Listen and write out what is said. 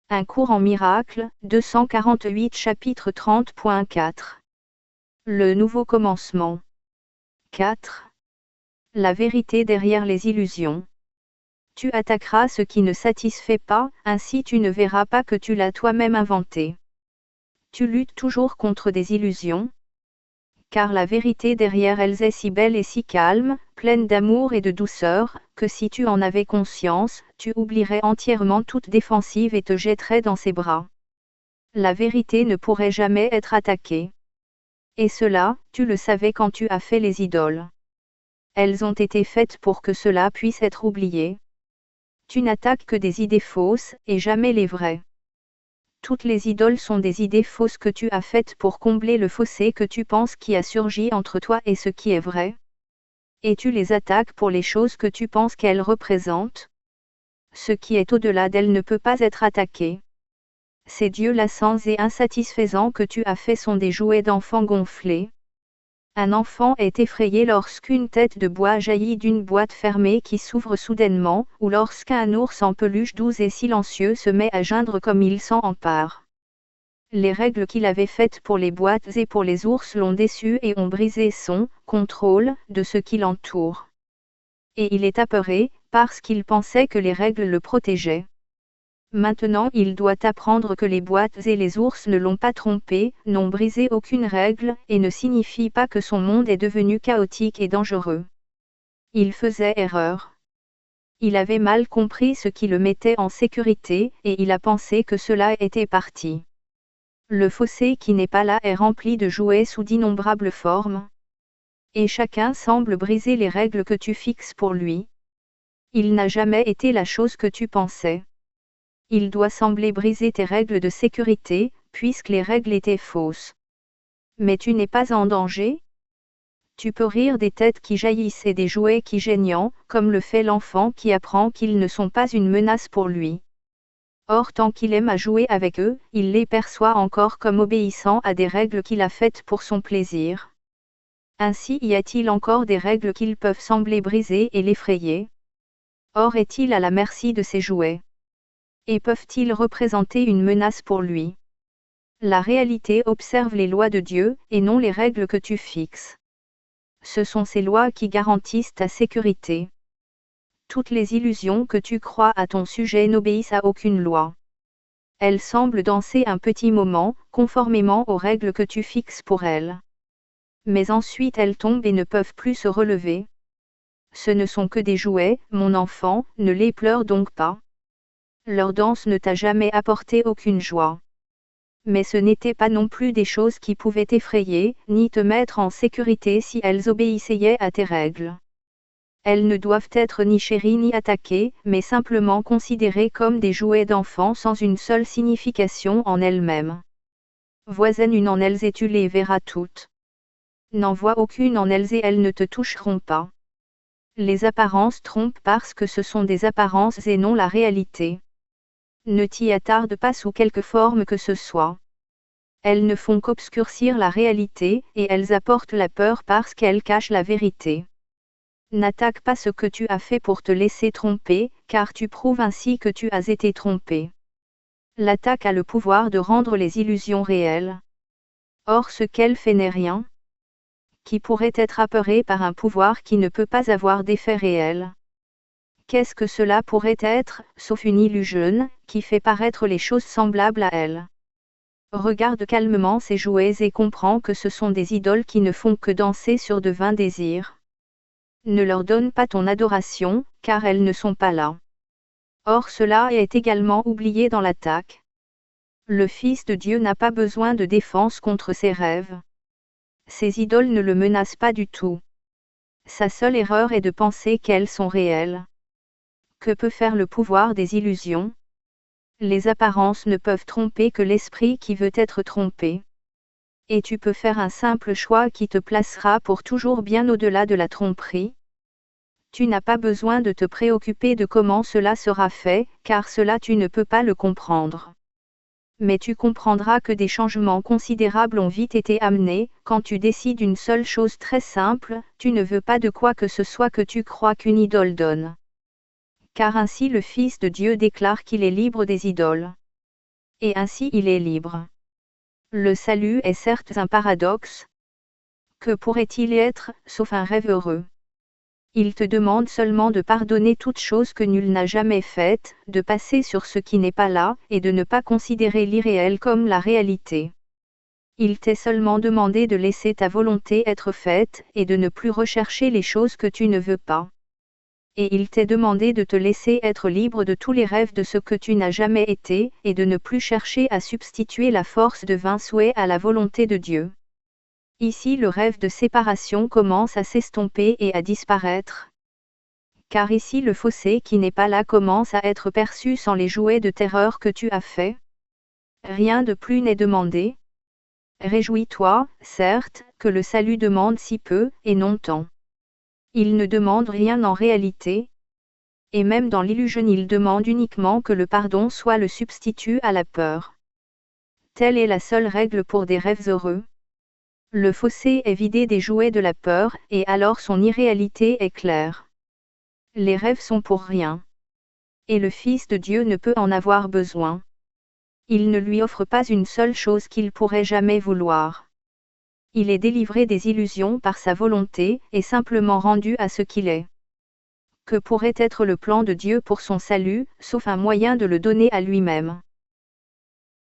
Un cours en miracles, 248 chapitre 30.4. Le nouveau commencement. 4. La vérité derrière les illusions. Tu attaqueras ce qui ne satisfait pas, ainsi tu ne verras pas que tu l'as toi-même inventé. Tu luttes toujours contre des illusions, car la vérité derrière elles est si belle et si calme, pleine d'amour et de douceur, que si tu en avais conscience, tu oublierais entièrement toute défensive et te jetterais dans ses bras. La vérité ne pourrait jamais être attaquée. Et cela, tu le savais quand tu as fait les idoles. Elles ont été faites pour que cela puisse être oublié. Tu n'attaques que des idées fausses, et jamais les vraies. Toutes les idoles sont des idées fausses que tu as faites pour combler le fossé que tu penses qui a surgi entre toi et ce qui est vrai. Et tu les attaques pour les choses que tu penses qu'elles représentent. Ce qui est au-delà d'elles ne peut pas être attaqué. Ces dieux lassants et insatisfaisants que tu as faits sont des jouets d'enfants gonflés. Un enfant est effrayé lorsqu'une tête de bois jaillit d'une boîte fermée qui s'ouvre soudainement, ou lorsqu'un ours en peluche doux et silencieux se met à geindre comme il s'en empare. Les règles qu'il avait faites pour les boîtes et pour les ours l'ont déçu et ont brisé son contrôle de ce qui l'entoure. Et il est apeuré, parce qu'il pensait que les règles le protégeaient. Maintenant il doit apprendre que les boîtes et les ours ne l'ont pas trompé, n'ont brisé aucune règle, et ne signifie pas que son monde est devenu chaotique et dangereux. Il faisait erreur. Il avait mal compris ce qui le mettait en sécurité, et il a pensé que cela était parti. Le fossé qui n'est pas là est rempli de jouets sous d'innombrables formes. Et chacun semble briser les règles que tu fixes pour lui. Il n'a jamais été la chose que tu pensais. Il doit sembler briser tes règles de sécurité, puisque les règles étaient fausses. Mais tu n'es pas en danger. Tu peux rire des têtes qui jaillissent et des jouets qui geignent, comme le fait l'enfant qui apprend qu'ils ne sont pas une menace pour lui. Or tant qu'il aime à jouer avec eux, il les perçoit encore comme obéissant à des règles qu'il a faites pour son plaisir. Ainsi y a-t-il encore des règles qu'ils peuvent sembler briser et l'effrayer. Or est-il à la merci de ces jouets? Et peuvent-ils représenter une menace pour lui? La réalité observe les lois de Dieu, et non les règles que tu fixes. Ce sont ces lois qui garantissent ta sécurité. Toutes les illusions que tu crois à ton sujet n'obéissent à aucune loi. Elles semblent danser un petit moment, conformément aux règles que tu fixes pour elles. Mais ensuite elles tombent et ne peuvent plus se relever. Ce ne sont que des jouets, mon enfant, ne les pleure donc pas. Leur danse ne t'a jamais apporté aucune joie. Mais ce n'étaient pas non plus des choses qui pouvaient t'effrayer, ni te mettre en sécurité si elles obéissaient à tes règles. Elles ne doivent être ni chéries ni attaquées, mais simplement considérées comme des jouets d'enfants sans une seule signification en elles-mêmes. Vois-en une en elles et tu les verras toutes. N'en vois aucune en elles et elles ne te toucheront pas. Les apparences trompent parce que ce sont des apparences et non la réalité. Ne t'y attarde pas sous quelque forme que ce soit. Elles ne font qu'obscurcir la réalité, et elles apportent la peur parce qu'elles cachent la vérité. N'attaque pas ce que tu as fait pour te laisser tromper, car tu prouves ainsi que tu as été trompé. L'attaque a le pouvoir de rendre les illusions réelles. Or ce qu'elle fait n'est rien, qui pourrait être apeuré par un pouvoir qui ne peut pas avoir d'effet réel. Qu'est-ce que cela pourrait être, sauf une illusion, qui fait paraître les choses semblables à elle? Regarde calmement ces jouets et comprends que ce sont des idoles qui ne font que danser sur de vains désirs. Ne leur donne pas ton adoration, car elles ne sont pas là. Or cela est également oublié dans l'attaque. Le Fils de Dieu n'a pas besoin de défense contre ses rêves. Ces idoles ne le menacent pas du tout. Sa seule erreur est de penser qu'elles sont réelles. Que peut faire le pouvoir des illusions? Les apparences ne peuvent tromper que l'esprit qui veut être trompé. Et tu peux faire un simple choix qui te placera pour toujours bien au-delà de la tromperie. Tu n'as pas besoin de te préoccuper de comment cela sera fait, car cela tu ne peux pas le comprendre. Mais tu comprendras que des changements considérables ont vite été amenés, quand tu décides une seule chose très simple, tu ne veux pas de quoi que ce soit que tu crois qu'une idole donne. Car ainsi le Fils de Dieu déclare qu'il est libre des idoles. Et ainsi il est libre. Le salut est certes un paradoxe. Que pourrait-il être, sauf un rêve heureux? Il te demande seulement de pardonner toute chose que nul n'a jamais faite, de passer sur ce qui n'est pas là, et de ne pas considérer l'irréel comme la réalité. Il t'est seulement demandé de laisser ta volonté être faite, et de ne plus rechercher les choses que tu ne veux pas. Et il t'est demandé de te laisser être libre de tous les rêves de ce que tu n'as jamais été, et de ne plus chercher à substituer la force de vains souhaits à la volonté de Dieu. Ici le rêve de séparation commence à s'estomper et à disparaître. Car ici le fossé qui n'est pas là commence à être perçu sans les jouets de terreur que tu as faits. Rien de plus n'est demandé. Réjouis-toi, certes, que le salut demande si peu, et non tant. Il ne demande rien en réalité. Et même dans l'illusion il demande uniquement que le pardon soit le substitut à la peur. Telle est la seule règle pour des rêves heureux. Le fossé est vidé des jouets de la peur, et alors son irréalité est claire. Les rêves sont pour rien. Et le Fils de Dieu ne peut en avoir besoin. Il ne lui offre pas une seule chose qu'il pourrait jamais vouloir. Il est délivré des illusions par sa volonté, et simplement rendu à ce qu'il est. Que pourrait être le plan de Dieu pour son salut, sauf un moyen de le donner à lui-même?